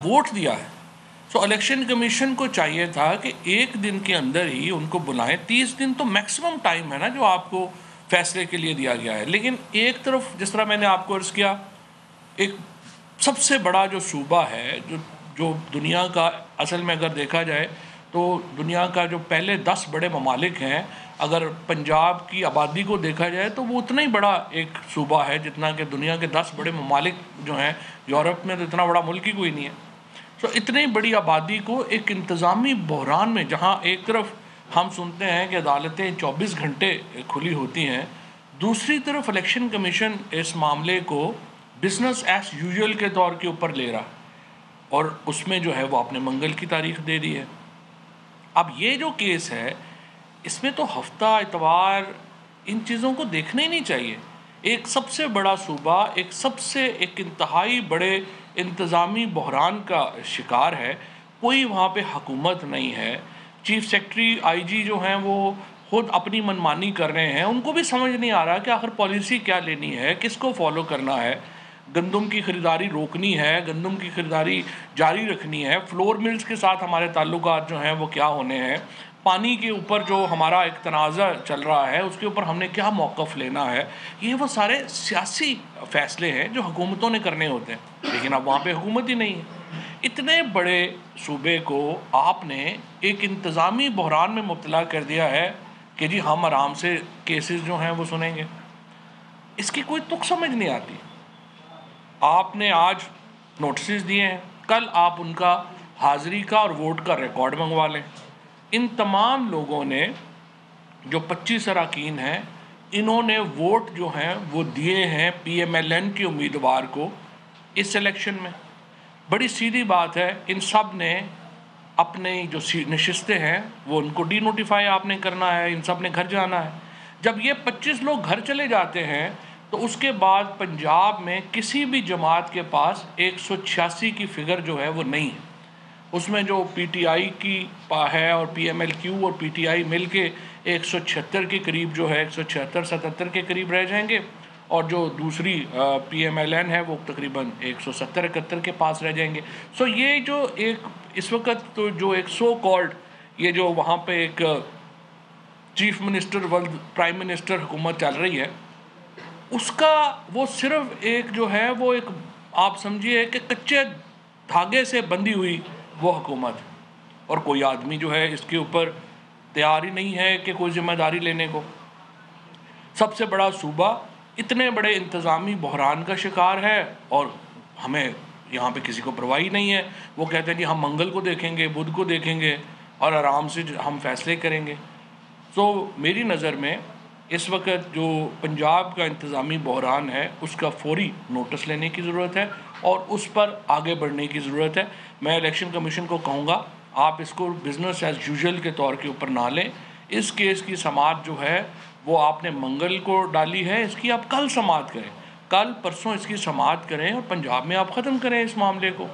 Vote दिया है। सो election commission को चाहिए था कि एक दिन के अंदर ही उनको बुलाएं। 30 दिन तो मैक्सिमम टाइम है ना जो आपको फैसले के लिए दिया गया है। लेकिन एक तरफ जिस तरह मैंने आपको अर्ज़ किया, एक सबसे बड़ा जो सूबा है जो जो दुनिया का, असल में अगर देखा जाए तो दुनिया का जो पहले 10 बड़े ममालिक हैं, अगर पंजाब की आबादी को देखा जाए तो वो उतना ही बड़ा एक सूबा है जितना कि दुनिया के 10 बड़े ममालिक जो हैं। यूरोप में तो इतना बड़ा मुल्क ही कोई नहीं है। तो इतनी बड़ी आबादी को एक इंतज़ामी बहरान में, जहाँ एक तरफ हम सुनते हैं कि अदालतें 24 घंटे खुली होती हैं, दूसरी तरफ इलेक्शन कमीशन इस मामले को बिजनेस एज यूजुअल के तौर के ऊपर ले रहा है और उसमें जो है वो आपने मंगल की तारीख दे दी है। अब ये जो केस है इसमें तो हफ्ता इतवार इन चीज़ों को देखना ही नहीं चाहिए। एक सबसे बड़ा सूबा एक इंतहाई बड़े इंतज़ामी बहरान का शिकार है। कोई वहाँ पे हुकूमत नहीं है। चीफ सेक्रेटरी आईजी जो हैं वो खुद अपनी मनमानी कर रहे हैं। उनको भी समझ नहीं आ रहा कि आखिर पॉलिसी क्या लेनी है, किसको फॉलो करना है। गंदम की ख़रीदारी रोकनी है, गंदम की ख़रीदारी जारी रखनी है, फ्लोर मिल्स के साथ हमारे ताल्लुकात जो हैं वो क्या होने हैं, पानी के ऊपर जो हमारा एक तनाज़ा चल रहा है उसके ऊपर हमने क्या मौक़िफ़ लेना है। ये वो सारे सियासी फ़ैसले हैं जो हुकूमतों ने करने होते हैं, लेकिन अब वहाँ पे हुकूमत ही नहीं है। इतने बड़े सूबे को आपने एक इंतज़ामी बहरान में मुब्तला कर दिया है कि जी हम आराम से केसेस जो हैं वो सुनेंगे। इसकी कोई तुक समझ नहीं आती। आपने आज नोटिस दिए हैं, कल आप उनका हाज़िरी का और वोट का रिकॉर्ड मंगवा लें। इन तमाम लोगों ने जो 25 अरकान हैं, इन्होंने वोट जो हैं वो दिए हैं PMLN के उम्मीदवार को इस इलेक्शन में। बड़ी सीधी बात है, इन सब ने अपने जो नशिस्तें हैं वो उनको डी नोटिफाई आपने करना है, इन सब ने घर जाना है। जब ये 25 लोग घर चले जाते हैं तो उसके बाद पंजाब में किसी भी जमात के पास 186 की फ़िगर जो है वो नहीं है। उसमें जो PTI की है और PMLQ और PTI मिल के 176 के करीब जो है, 176-77 के करीब रह जाएंगे, और जो दूसरी PMLN है वो तकरीबन 170-71 के पास रह जाएंगे। सो ये जो एक इस वक्त तो जो एक सो कॉल्ड ये जो वहाँ पे एक chief minister world prime minister हुकूमत चल रही है, उसका वो सिर्फ एक जो है वो एक आप समझिए कि कच्चे धागे से बंधी हुई वो हुकूमत, और कोई आदमी जो है इसके ऊपर तैयार ही नहीं है कि कोई ज़िम्मेदारी लेने को। सबसे बड़ा सूबा इतने बड़े इंतज़ामी बहरान का शिकार है और हमें यहाँ पे किसी को परवाह ही नहीं है। वो कहते हैं कि हम मंगल को देखेंगे, बुध को देखेंगे और आराम से हम फैसले करेंगे। तो मेरी नज़र में इस वक्त जो पंजाब का इंतज़ामी बहरान है उसका फौरी नोटिस लेने की ज़रूरत है और उस पर आगे बढ़ने की ज़रूरत है। मैं इलेक्शन कमीशन को कहूँगा आप इसको बिज़नेस एज़ यूजुअल के तौर के ऊपर ना लें। इस केस की समाअत जो है वो आपने मंगल को डाली है, इसकी आप कल समाअत करें, कल परसों इसकी समाअत करें और पंजाब में आप ख़त्म करें इस मामले को।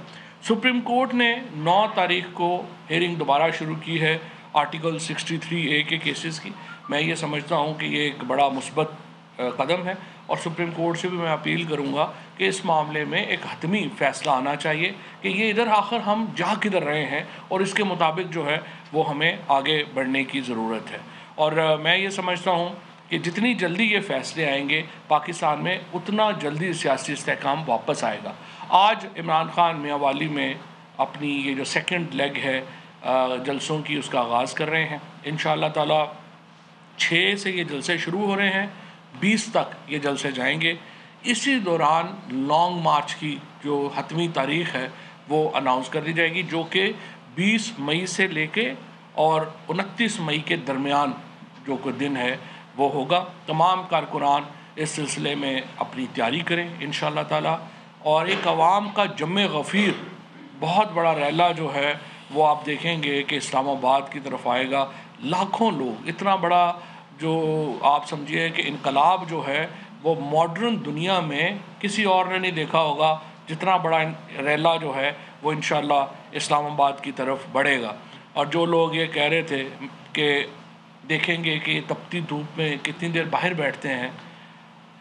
सुप्रीम कोर्ट ने 9 तारीख को हेयरिंग दोबारा शुरू की है आर्टिकल 63A के केसेस की। मैं ये समझता हूँ कि ये एक बड़ा मुस्बत कदम है और सुप्रीम कोर्ट से भी मैं अपील करूँगा कि इस मामले में एक हतमी फ़ैसला आना चाहिए कि ये इधर आखिर हम जा किधर रहे हैं और इसके मुताबिक जो है वो हमें आगे बढ़ने की ज़रूरत है। और मैं ये समझता हूँ कि जितनी जल्दी ये फ़ैसले आएंगे पाकिस्तान में उतना जल्दी सियासी इस्तेहकाम वापस आएगा। आज इमरान खान मियांवाली में अपनी ये जो सेकंड लेग है जलसों की उसका आगाज़ कर रहे हैं। इंशाअल्लाह ताला 6 से ये जलसे शुरू हो रहे हैं, 20 तक ये जलसे जाएंगे। इसी दौरान लॉन्ग मार्च की जो हतमी तारीख़ है वो अनाउंस कर दी जाएगी, जो कि 20 मई से लेके और 29 मई के दरमियान जो कोई दिन है वो होगा। तमाम कारकुनान इस सिलसिले में अपनी तैयारी करें इंशाअल्लाह ताला, और एक आवाम का जम्मे गफ़ीर बहुत बड़ा रैला जो है वो आप देखेंगे कि इस्लामाबाद की तरफ आएगा। लाखों लोग, इतना बड़ा जो आप समझिए कि इनकलाब जो है वो मॉडर्न दुनिया में किसी और ने नहीं देखा होगा। जितना बड़ा रैला जो है वो इंशाअल्लाह इस्लामाबाद की तरफ बढ़ेगा। और जो लोग ये कह रहे थे कि देखेंगे कि तपती धूप में कितनी देर बाहर बैठते हैं,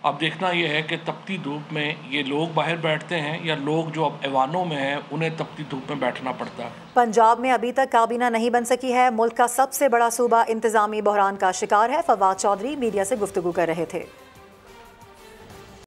अब देखना ये है कि तपती धूप में ये लोग बाहर बैठते हैं या लोग जो अब ऐवानों में हैं उन्हें तपती धूप में बैठना पड़ता है। पंजाब में अभी तक काबीना नहीं बन सकी है। मुल्क का सबसे बड़ा सूबा इंतजामी बहरान का शिकार है। फवाद चौधरी मीडिया से गुफ्तगू कर रहे थे।